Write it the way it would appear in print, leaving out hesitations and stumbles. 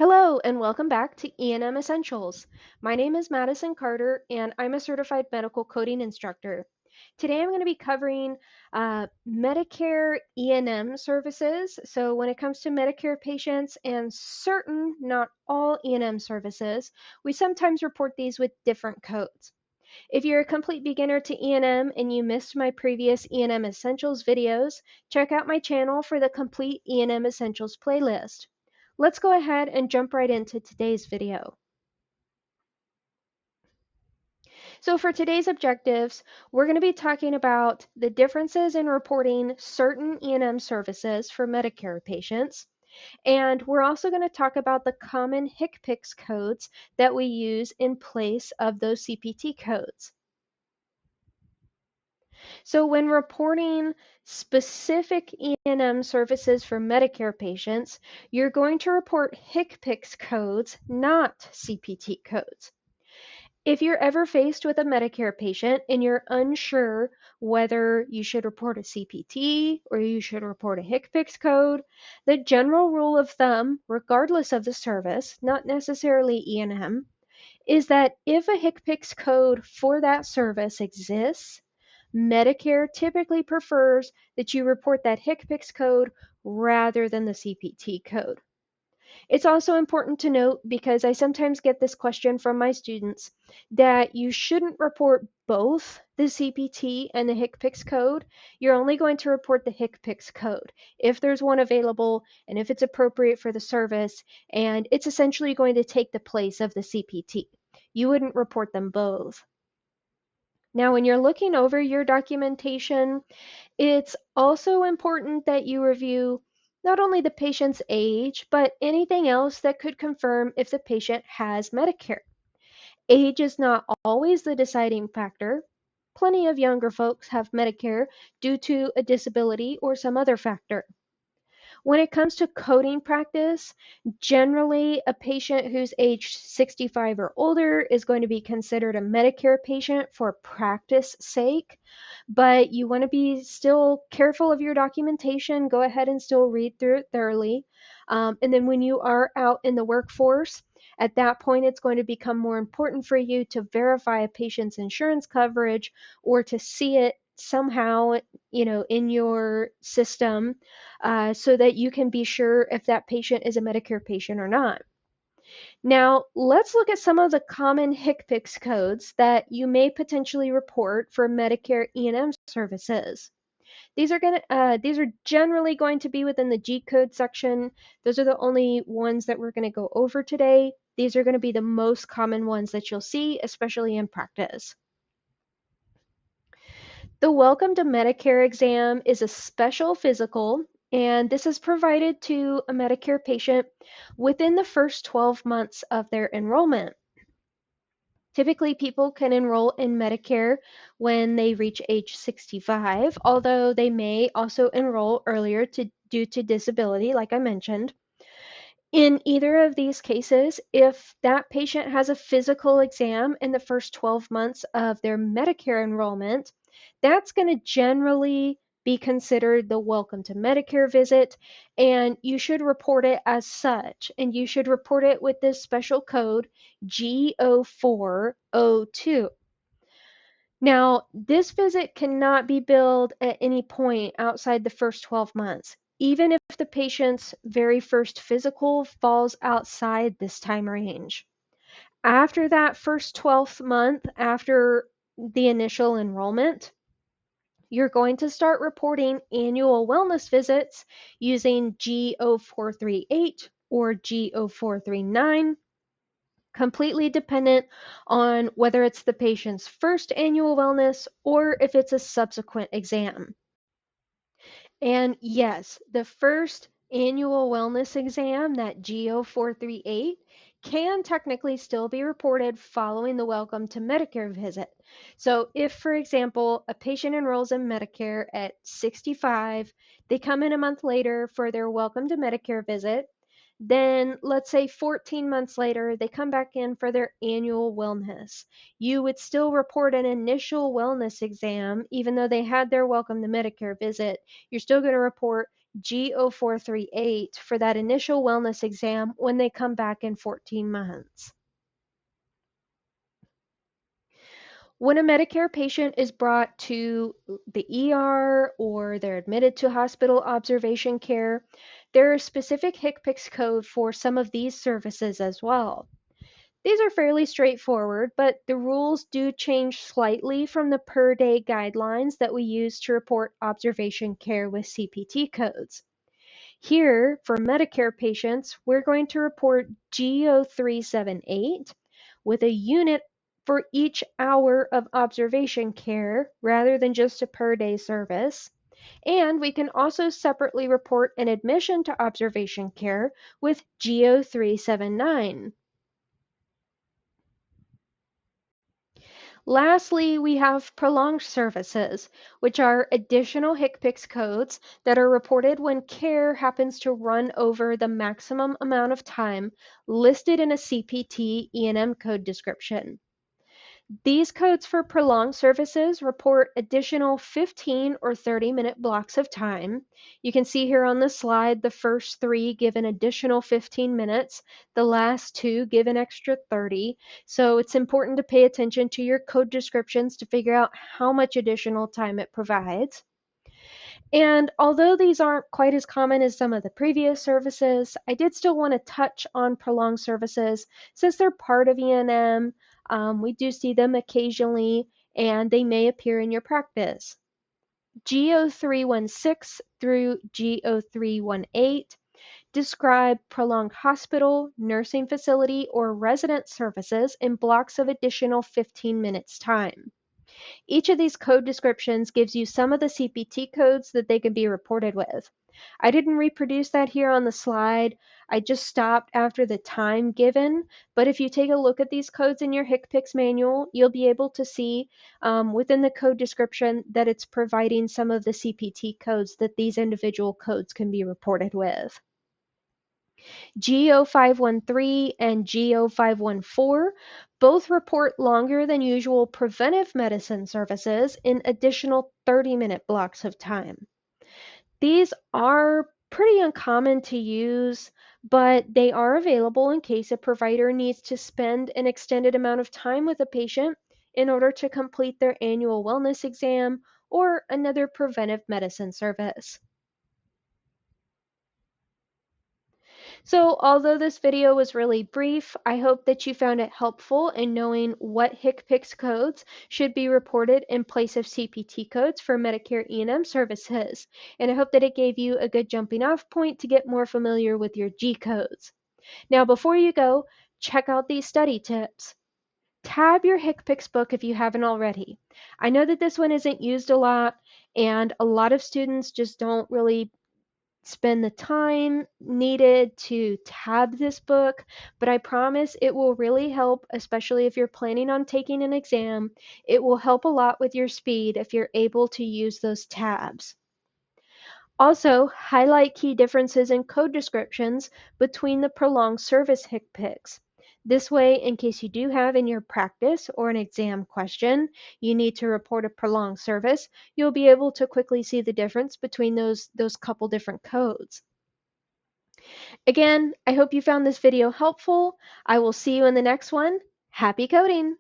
Hello and welcome back to E&M Essentials. My name is Madison Carter and I'm a certified medical coding instructor. Today I'm going to be covering Medicare E&M services. So when it comes to Medicare patients and certain, not all E&M services, we sometimes report these with different codes. If you're a complete beginner to E&M and you missed my previous E&M Essentials videos, check out my channel for the complete E&M Essentials playlist. Let's go ahead and jump right into today's video. So for today's objectives, we're going to be talking about the differences in reporting certain E&M services for Medicare patients. And we're also going to talk about the common HCPCS codes that we use in place of those CPT codes. So when reporting specific E&M services for Medicare patients, you're going to report HCPCS codes, not CPT codes. If you're ever faced with a Medicare patient and you're unsure whether you should report a CPT or you should report a HCPCS code, the general rule of thumb, regardless of the service, not necessarily E&M, is that if a HCPCS code for that service exists, Medicare typically prefers that you report that HCPCS code rather than the CPT code. It's also important to note, because I sometimes get this question from my students, that you shouldn't report both the CPT and the HCPCS code. You're only going to report the HCPCS code if there's one available and if it's appropriate for the service, and it's essentially going to take the place of the CPT. You wouldn't report them both. Now, when you're looking over your documentation, it's also important that you review not only the patient's age, but anything else that could confirm if the patient has Medicare. Age is not always the deciding factor. Plenty of younger folks have Medicare due to a disability or some other factor. When it comes to coding practice, generally a patient who's aged 65 or older is going to be considered a Medicare patient for practice sake, but you want to be still careful of your documentation. Go ahead and still read through it thoroughly. And then when you are out in the workforce, at that point, it's going to become more important for you to verify a patient's insurance coverage or to see it somehow, in your system, so that you can be sure if that patient is a Medicare patient or not. Now, let's look at some of the common HCPCS codes that you may potentially report for Medicare E&M services. These are generally going to be within the G code section. Those are the only ones that we're going to go over today. These are going to be the most common ones that you'll see, especially in practice. The Welcome to Medicare exam is a special physical, and this is provided to a Medicare patient within the first 12 months of their enrollment. Typically, people can enroll in Medicare when they reach age 65, although they may also enroll earlier due to disability, like I mentioned. In either of these cases, if that patient has a physical exam in the first 12 months of their Medicare enrollment, that's going to generally be considered the Welcome to Medicare visit, and you should report it as such. And you should report it with this special code G0402. Now, this visit cannot be billed at any point outside the first 12 months, even if the patient's very first physical falls outside this time range. After that first 12th month, after the initial enrollment, you're going to start reporting annual wellness visits using G0438 or G0439, completely dependent on whether it's the patient's first annual wellness or if it's a subsequent exam. And yes, the first annual wellness exam, that G0438, can technically still be reported following the Welcome to Medicare visit. So if, for example, a patient enrolls in Medicare at 65, they come in a month later for their Welcome to Medicare visit, then let's say 14 months later, they come back in for their annual wellness. You would still report an initial wellness exam, even though they had their Welcome to Medicare visit. You're still going to report G0438 for that initial wellness exam when they come back in 14 months. When a Medicare patient is brought to the ER or they're admitted to hospital observation care, there are specific HCPCS code for some of these services as well. These are fairly straightforward, but the rules do change slightly from the per day guidelines that we use to report observation care with CPT codes. Here, for Medicare patients, we're going to report G0378 with a unit for each hour of observation care rather than just a per day service. And we can also separately report an admission to observation care with G0379. Lastly, we have prolonged services, which are additional HCPCS codes that are reported when care happens to run over the maximum amount of time listed in a CPT E&M code description. These codes for prolonged services report additional 15 or 30-minute blocks of time. You can see here on the slide the first 3 give an additional 15 minutes, the last 2 give an extra 30. So it's important to pay attention to your code descriptions to figure out how much additional time it provides. And although these aren't quite as common as some of the previous services, I did still want to touch on prolonged services since they're part of E&M. We do see them occasionally, and they may appear in your practice. G0316 through G0318 describe prolonged hospital, nursing facility, or resident services in blocks of additional 15 minutes time. Each of these code descriptions gives you some of the CPT codes that they can be reported with. I didn't reproduce that here on the slide. I just stopped after the time given, but if you take a look at these codes in your HCPCS manual, you'll be able to see within the code description that it's providing some of the CPT codes that these individual codes can be reported with. G0513 and G0514 both report longer than usual preventive medicine services in additional 30-minute blocks of time. These are pretty uncommon to use, but they are available in case a provider needs to spend an extended amount of time with a patient in order to complete their annual wellness exam or another preventive medicine service. So although this video was really brief, I hope that you found it helpful in knowing what HCPCS codes should be reported in place of CPT codes for Medicare E&M services. And I hope that it gave you a good jumping off point to get more familiar with your G codes. Now, before you go, check out these study tips. Tab your HCPCS book if you haven't already. I know that this one isn't used a lot, and a lot of students just don't really spend the time needed to tab this book, but I promise it will really help, especially if you're planning on taking an exam. It will help a lot with your speed if you're able to use those tabs. Also, highlight key differences in code descriptions between the prolonged service HCPCS. This way, in case you do have in your practice or an exam question, you need to report a prolonged service, you'll be able to quickly see the difference between those couple different codes. Again, I hope you found this video helpful. I will see you in the next one. Happy coding!